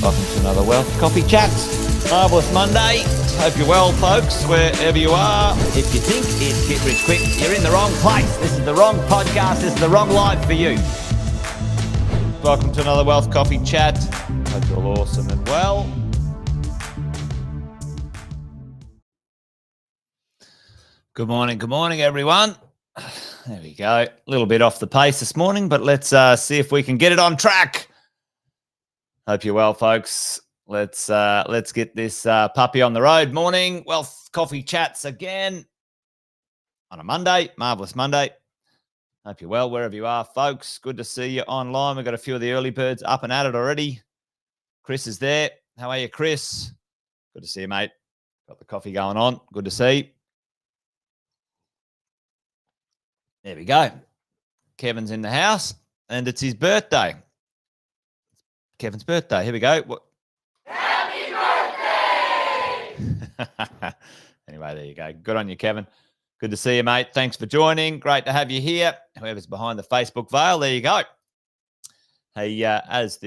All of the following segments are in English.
Welcome to another Wealth Coffee Chats. Marvellous Monday. Hope you're well, folks, wherever you are. If you think it's Get Rich Quick, you're in the wrong place. This is the wrong podcast. This is the wrong life for you. Welcome to another Wealth Coffee Chat. Hope you're all awesome and well. Good morning, everyone. There we go. A little bit off the pace this morning, but let's see if we can get it on track. Hope you're well, folks. Let's get this puppy on the road. Morning, Wealth Coffee Chats again on a Monday. Marvellous Monday. Hope you're well wherever you are, folks. Good to see you online. We've got a few of the early birds up and at it already. Chris is there. How are you, Chris? Good to see you, mate. Got the coffee going on. Good to see. There we go. Kevin's in the house, and it's his birthday. Kevin's birthday. Here we go. Happy birthday! Anyway, there you go. Good on you, Kevin. Good to see you, mate. Thanks for joining. Great to have you here. Whoever's behind the Facebook veil, there you go. Hey, as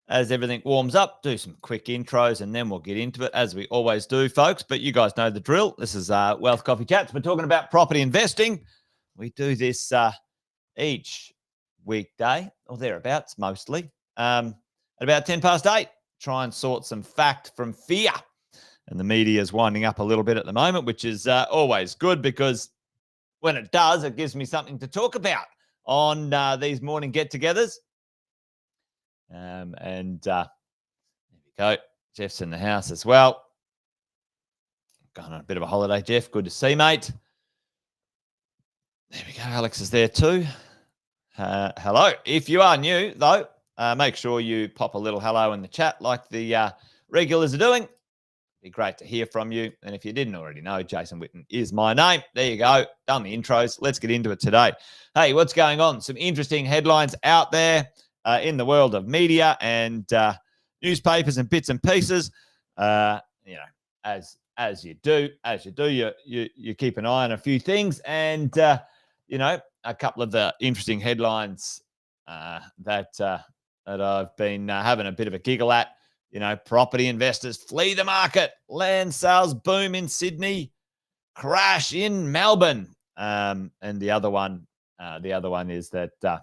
everything warms up, do some quick intros, and then we'll get into it, as we always do, folks. But you guys know the drill. This is Wealth Coffee Chats. We're talking about property investing. We do this each weekday, or thereabouts, mostly, at about 8:10. Try and sort some fact from fear. And the media is winding up a little bit at the moment, which is always good, because when it does, it gives me something to talk about on these morning get-togethers. And there we go. Jeff's in the house as well. Going on a bit of a holiday, Jeff. Good to see, mate. There we go. Alex is there too. Hello. If you are new, though, make sure you pop a little hello in the chat like the regulars are doing. Be great to hear from you. And if you didn't already know, Jason Whitton is my name. There you go. Done the intros. Let's get into it today. Hey, what's going on? Some interesting headlines out there in the world of media and newspapers and bits and pieces. As you do, you keep an eye on a few things, and a couple of the interesting headlines that I've been having a bit of a giggle at. Property investors flee the market. Land sales boom in Sydney. Crash in Melbourne. And the other one is that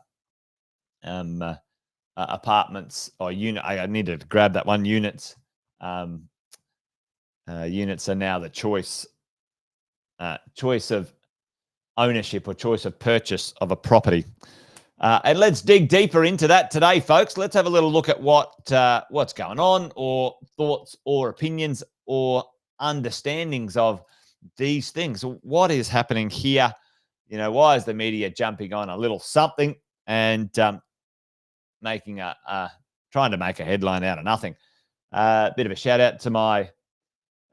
apartments or unit. I needed to grab that one. Units. Units are now the choice of ownership or choice of purchase of a property. And let's dig deeper into that today, folks. Let's have a little look at what's going on, or thoughts or opinions or understandings of these things. What is happening here? Why is the media jumping on a little something and trying to make a headline out of nothing? Bit of a shout out to my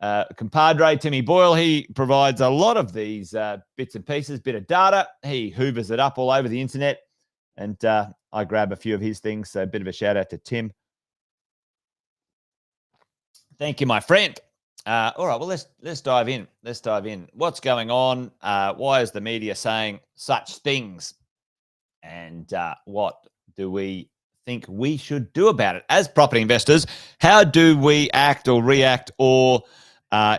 compadre, Timmy Boyle. He provides a lot of these bits and pieces, bit of data. He hoovers it up all over the internet. And I grab a few of his things. So a bit of a shout out to Tim. Thank you, my friend. All right, well, let's dive in. What's going on? Why is the media saying such things? And what do we think we should do about it as property investors? How do we act or react or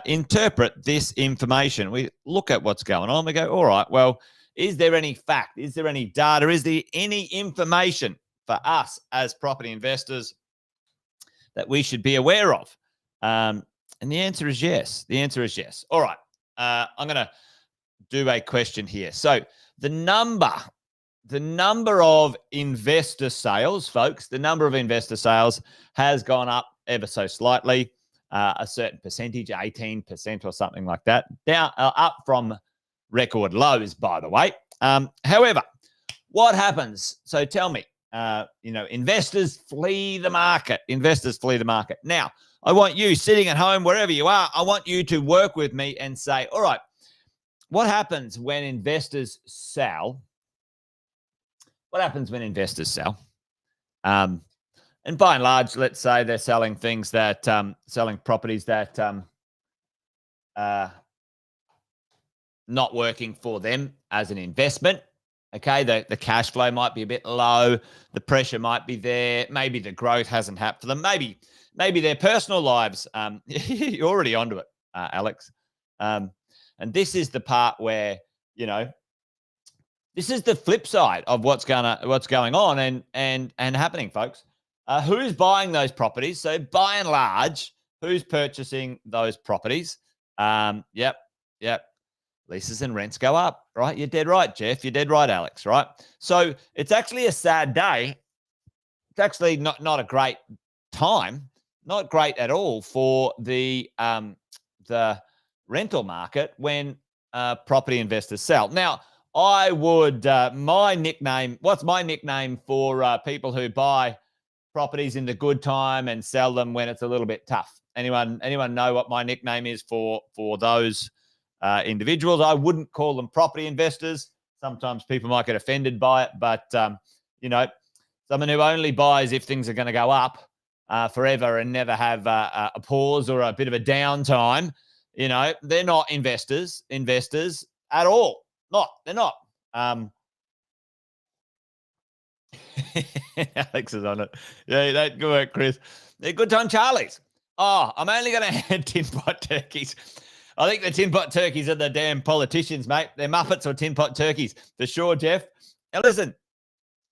interpret this information? We look at what's going on. We go, all right, well, is there any fact? Is there any data? Is there any information for us as property investors that we should be aware of? And the answer is yes. All right. I'm going to do a question here. So the number of investor sales, folks, the number of investor sales has gone up ever so slightly, a certain percentage, 18% or something like that, down up from record lows, by the way. However, what happens? So tell me, investors flee the market. Now, I want you sitting at home, wherever you are, I want you to work with me and say, all right, what happens when investors sell? And by and large, let's say they're selling things that, selling properties that not working for them as an investment. Okay, the cash flow might be a bit low. The pressure might be there. Maybe the growth hasn't happened for them. Maybe their personal lives. You're already onto it, Alex. And this is the part where, this is the flip side of what's going on and happening, folks. Who's buying those properties? So by and large, who's purchasing those properties? Yep. Leases and rents go up, right? You're dead right, Jeff. You're dead right, Alex, right? So it's actually a sad day. It's actually not a great time, not great at all for the rental market when property investors sell. Now, I would what's my nickname for people who buy properties in the good time and sell them when it's a little bit tough? Anyone know what my nickname is for those individuals? I wouldn't call them property investors. Sometimes people might get offended by it, but someone who only buys if things are going to go up forever and never have a pause or a bit of a downtime, they're not investors at all. They're not. Alex is on it. Yeah, that good work, Chris. They're good time Charlies. Oh, I'm only going to add tin pot turkeys. I think the tin pot turkeys are the damn politicians, mate. They're Muppets or tin pot turkeys, for sure, Jeff. Now, listen,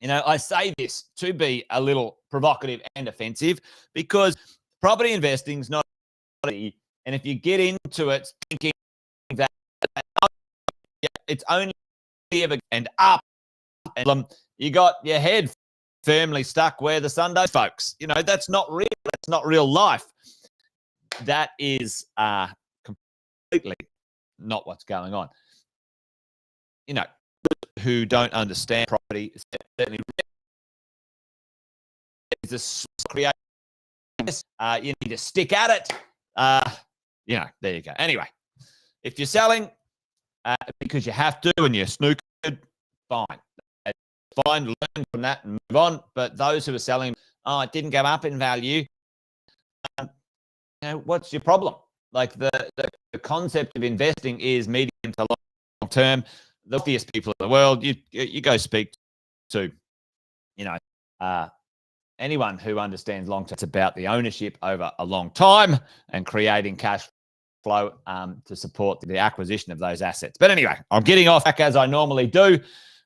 I say this to be a little provocative and offensive because property investing is not easy. And if you get into it thinking that it's only ever and up, and you got your head firmly stuck where the sun does, folks. That's not real. That's not real life. That is completely not what's going on. Who don't understand property, certainly is a create. You need to stick at it. There you go. Anyway, if you're selling because you have to and you're snookered, fine. Learn from that and move on. But those who are selling, it didn't go up in value. What's your problem? Like the concept of investing is medium to long term. The wealthiest people in the world, you go speak to, anyone who understands long term. It's about the ownership over a long time and creating cash flow to support the acquisition of those assets. But anyway, I'm getting off track as I normally do.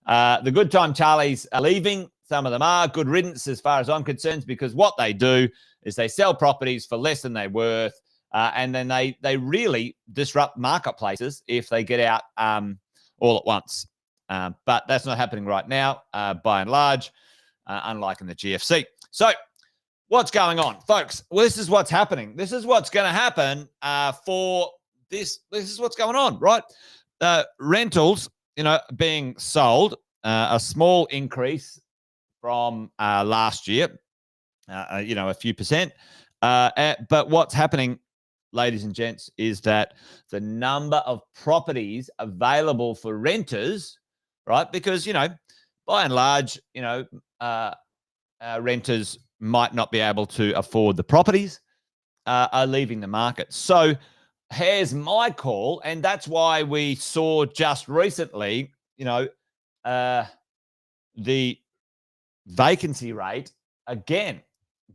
The good time Charlies are leaving. Some of them are good riddance as far as I'm concerned, because what they do is they sell properties for less than they're worth, and then they really disrupt marketplaces if they get out all at once. But that's not happening right now, by and large, unlike in the GFC. So what's going on, folks? Well, this is what's happening. This is what's going to happen for this. This is what's going on, right? Rentals, being sold, a small increase from last year, a few percent. But what's happening, ladies and gents, is that the number of properties available for renters, right? Because, by and large, renters might not be able to afford the properties, are leaving the market. So here's my call, and that's why we saw just recently, the vacancy rate again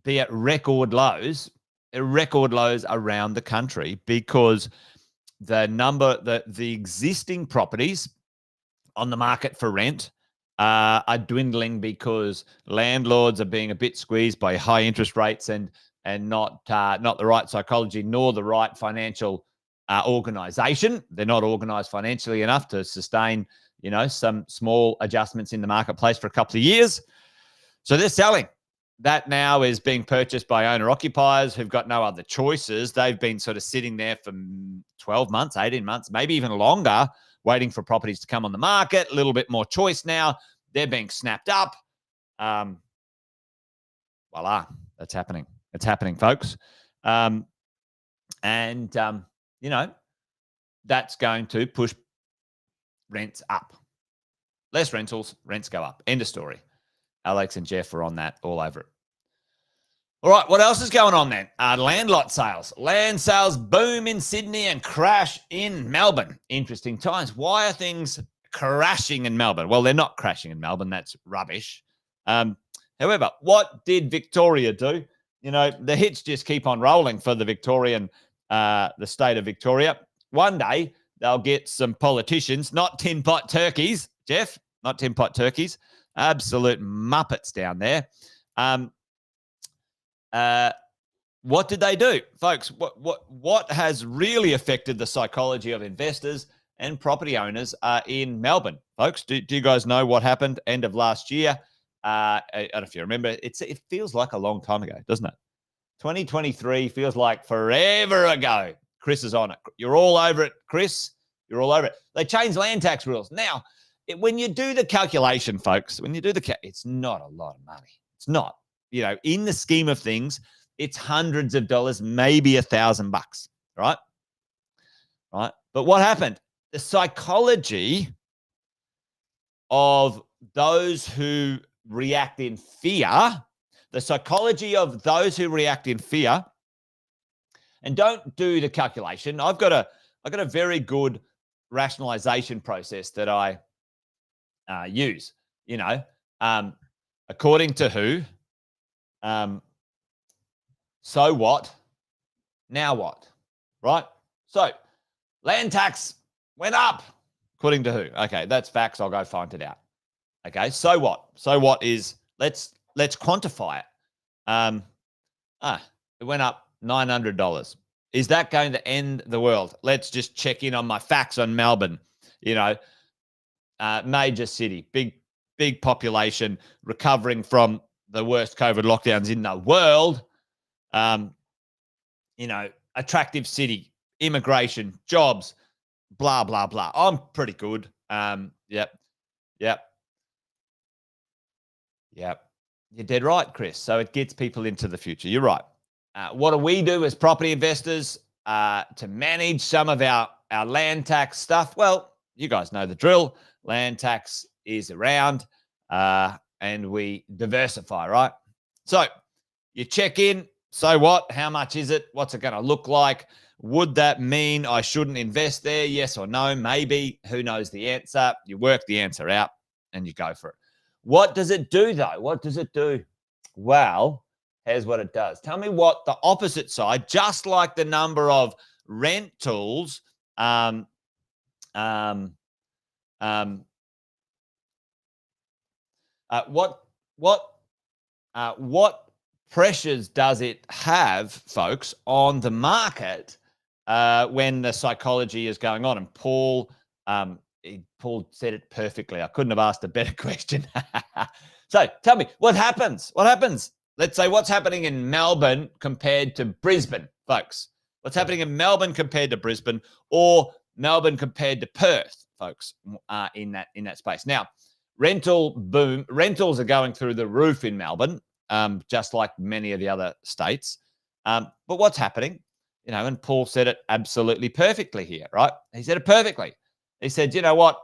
be at record lows around the country, because the existing properties on the market for rent are dwindling because landlords are being a bit squeezed by high interest rates and not the right psychology nor the right financial organization. They're not organized financially enough to sustain, some small adjustments in the marketplace for a couple of years. So they're selling. That now is being purchased by owner-occupiers who've got no other choices. They've been sort of sitting there for 12 months, 18 months, maybe even longer, waiting for properties to come on the market. A little bit more choice now. They're being snapped up. Voila, that's happening. It's happening, folks. That's going to push rents up. Less rentals, rents go up. End of story. Alex and Jeff are on that all over it. All right, what else is going on then? Land lot sales. Land sales boom in Sydney and crash in Melbourne. Interesting times. Why are things crashing in Melbourne. Well, they're not crashing in Melbourne. That's rubbish. However, what did Victoria do? You know, the hits just keep on rolling for the the state of Victoria. One day they'll get some politicians, not tin pot turkeys, Jeff, not tin pot turkeys, absolute muppets down there. What did they do, folks? What has really affected the psychology of investors and property owners in Melbourne, folks? Do you guys know what happened end of last year? I don't know if you remember. It feels like a long time ago, doesn't it? 2023 feels like forever ago. Chris is on it. You're all over it, Chris. You're all over it. They changed land tax rules. Now, when you do the calculation, folks, it's not a lot of money. It's not. You know, in the scheme of things, it's hundreds of dollars, maybe $1,000, right? Right. But what happened? The psychology of those who react in fear, and don't do the calculation. I've got a very good rationalization process that I use. You know, according to who? So what? Now what? Right? So land tax went up. According to who? Okay, that's facts. I'll go find it out. Okay, so what? So what is, let's quantify it. It went up $900. Is that going to end the world? Let's just check in on my facts on Melbourne. You know, major city, big population, recovering from the worst COVID lockdowns in the world. You know, attractive city, immigration, jobs, blah, blah, blah. I'm pretty good. Yep. You're dead right, Chris. So it gets people into the future. You're right. What do we do as property investors to manage some of our land tax stuff? Well, you guys know the drill. Land tax is around and we diversify, right? So you check in. So what? How much is it? What's it going to look like? Would that mean I shouldn't invest there? Yes or no? Maybe. Who knows the answer? You work the answer out and you go for it. What does it do, though? What does it do? Well, here's what it does. Tell me what the opposite side, just like the number of rentals, what pressures does it have, folks, on the market when the psychology is going on? And Paul said it perfectly. I couldn't have asked a better question. So tell me, what happens? What happens? Let's say what's happening in Melbourne compared to Brisbane, folks. What's happening in Melbourne compared to Brisbane, or Melbourne compared to Perth, folks, in that space. Now, rentals are going through the roof in Melbourne, just like many of the other states. But what's happening? You know, and Paul said it absolutely perfectly here, right? He said it perfectly. He said, you know what?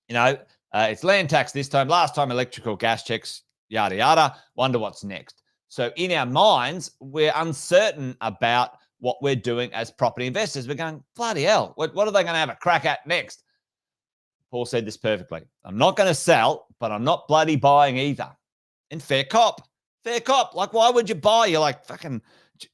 You know, it's land tax this time. Last time, electrical gas checks, yada, yada. Wonder what's next. So in our minds, we're uncertain about what we're doing as property investors. We're going, bloody hell, what are they going to have a crack at next? Paul said this perfectly. I'm not going to sell, but I'm not bloody buying either. And fair cop. Like, why would you buy? You're like fucking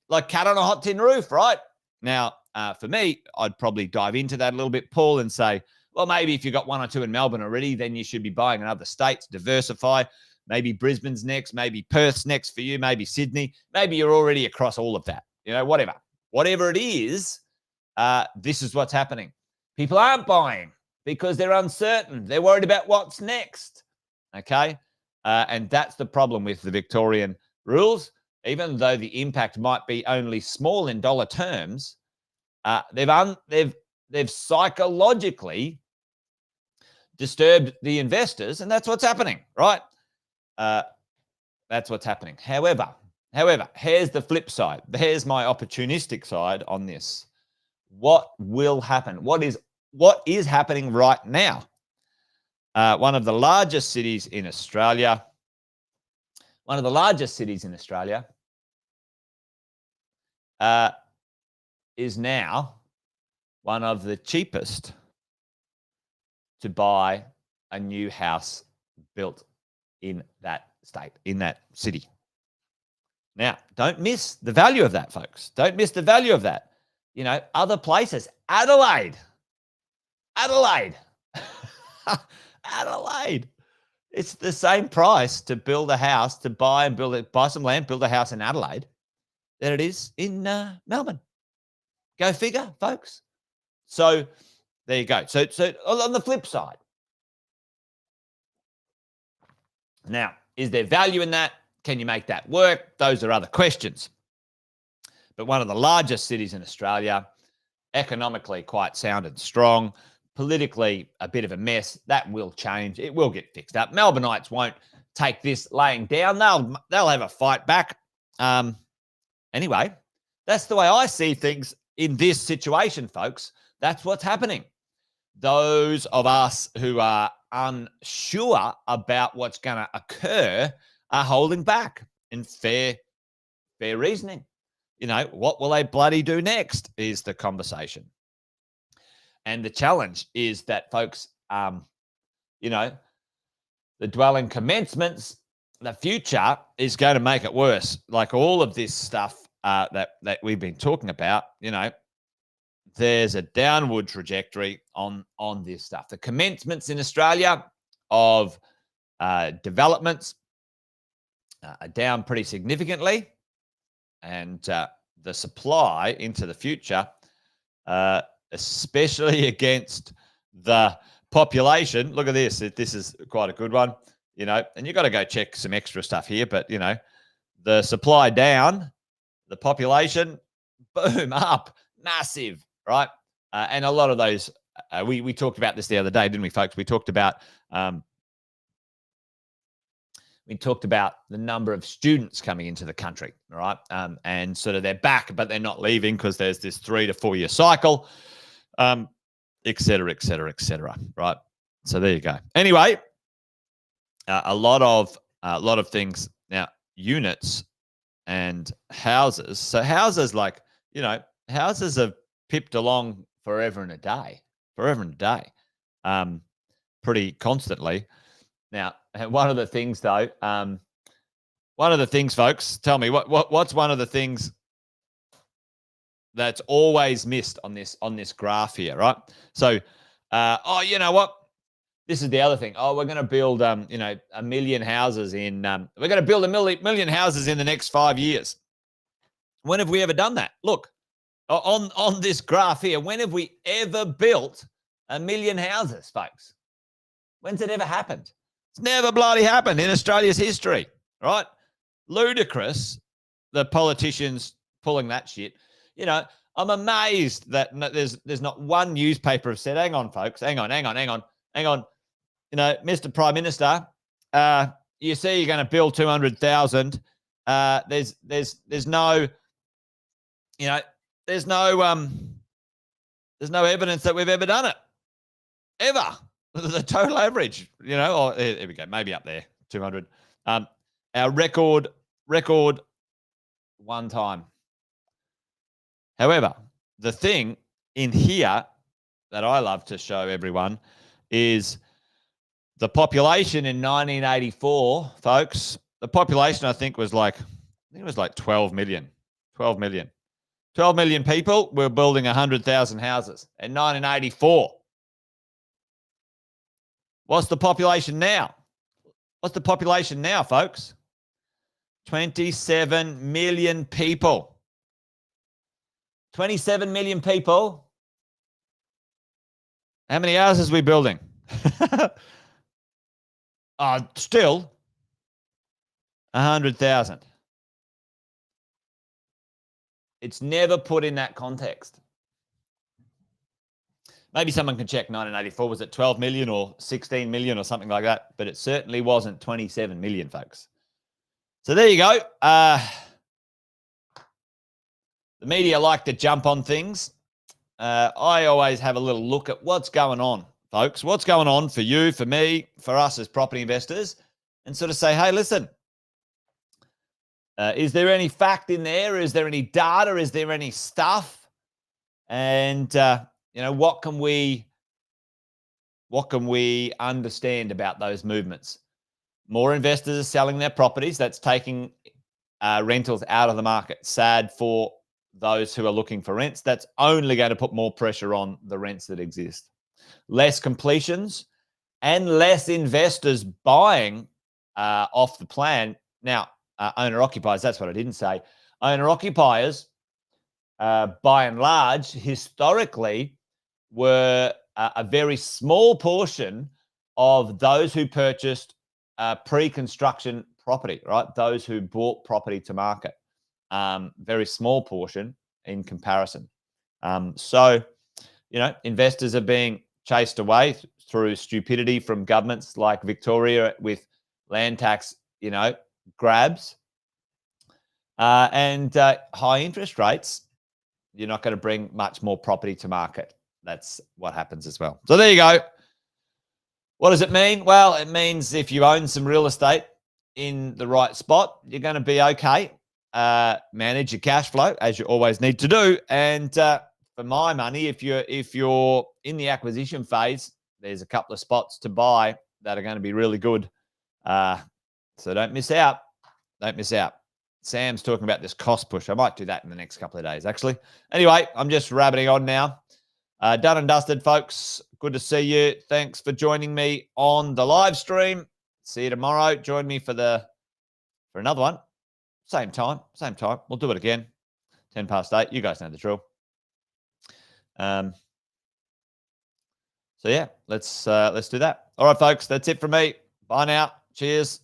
like cat on a hot tin roof, right? Now, for me, I'd probably dive into that a little bit, Paul, and say, well, maybe if you've got one or two in Melbourne already, then you should be buying in other states, diversify. Maybe Brisbane's next, maybe Perth's next for you, maybe Sydney. Maybe you're already across all of that. You know, whatever it is, this is what's happening. People aren't buying because they're uncertain. They're worried about what's next. Okay. And that's the problem with the Victorian rules. Even though the impact might be only small in dollar terms, they've psychologically disturbed the investors, and that's what's happening, right? That's what's happening. However, here's the flip side. Here's my opportunistic side on this. What will happen? What is happening right now? One of the largest cities in Australia is now one of the cheapest to buy a new house built in that state, in that city. Now, don't miss the value of that, folks. Don't miss the value of that. You know, other places, Adelaide. Adelaide. It's the same price to build a house, to buy some land, build a house in Adelaide than it is in Melbourne. Go figure, folks. So there you go. So on the flip side, now, is there value in that? Can you make that work? Those are other questions. But one of the largest cities in Australia, economically quite sound and strong, politically a bit of a mess. That will change. It will get fixed up. Melbourneites won't take this laying down. They'll have a fight back. Anyway, that's the way I see things in this situation, folks. That's what's happening. Those of us who are unsure about what's going to occur are holding back in fair reasoning. You know, what will they bloody do next is the conversation. And the challenge is that, folks, you know, the dwelling commencements, the future is going to make it worse. Like all of this stuff that we've been talking about, you know, there's a downward trajectory on this stuff. The commencements in Australia of developments are down pretty significantly. And the supply into the future, especially against the population. Look at this. This is quite a good one, you know, and you've got to go check some extra stuff here. But, you know, the supply down, the population, boom, up, massive, right? And a lot of those, we talked about this the other day, didn't we, folks? We talked about the number of students coming into the country, right? And sort of they're back, but they're not leaving because there's this 3 to 4 year cycle, et cetera, right? So there you go. Anyway, a lot of things now, units and houses. So houses, like, you know, houses have pipped along forever and a day, pretty constantly. Now, one of the things, though, folks, tell me what's one of the things that's always missed on this graph here, right? So, you know what? This is the other thing. Oh, we're going to build, you know, 1 million houses in. We're going to build a million houses in the next 5 years. When have we ever done that? Look, on this graph here, when have we ever built 1 million houses, folks? When's it ever happened? It's never bloody happened in Australia's history, right? Ludicrous, the politicians pulling that shit. You know, I'm amazed that there's not one newspaper have said, hang on, folks, hang on. You know, Mr. Prime Minister, you see you're going to build 200,000. There's no, you know, there's no evidence that we've ever done it. Ever. The total average, you know, or here we go, maybe up there, 200. Our record one time. However, the thing in here that I love to show everyone is the population in 1984, folks. The population, I think, was like 12 million. 12 million people were building 100,000 houses in 1984. What's the population now? Folks? 27 million people. 27 million people. How many houses are we building? Still 100,000. It's never put in that context. Maybe someone can check 1984. Was it 12 million or 16 million or something like that? But it certainly wasn't 27 million, folks. So there you go. The media like to jump on things. I always have a little look at what's going on, folks. What's going on for you, for me, for us as property investors, and sort of say, hey, listen, is there any fact in there? Is there any data? Is there any stuff? And, you know, what can we what can we understand about those movements? More investors are selling their properties. That's taking rentals out of the market. Sad for those who are looking for rents. That's only going to put more pressure on the rents that exist. Less completions and less investors buying off the plan. Now, owner-occupiers, that's what I didn't say. Owner-occupiers, by and large, historically were a very small portion of those who purchased pre-construction property, right? Those who bought property to market. Very small portion in comparison. So, investors are being chased away through stupidity from governments like Victoria with land tax, grabs. And high interest rates, you're not going to bring much more property to market. That's what happens as well. So there you go. What does it mean? Well, it means if you own some real estate in the right spot, you're going to be okay. Manage your cash flow, as you always need to do. And for my money, if you're in the acquisition phase, there's a couple of spots to buy that are going to be really good. So don't miss out. Don't miss out. Sam's talking about this cost push. I might do that in the next couple of days, actually. Anyway, I'm just rabbiting on now. Done and dusted, folks. Good to see you. Thanks for joining me on the live stream. See you tomorrow. Join me for another one. Same time. We'll do it again. 8:10. You guys know the drill. So yeah, let's do that. All right, folks. That's it from me. Bye now. Cheers.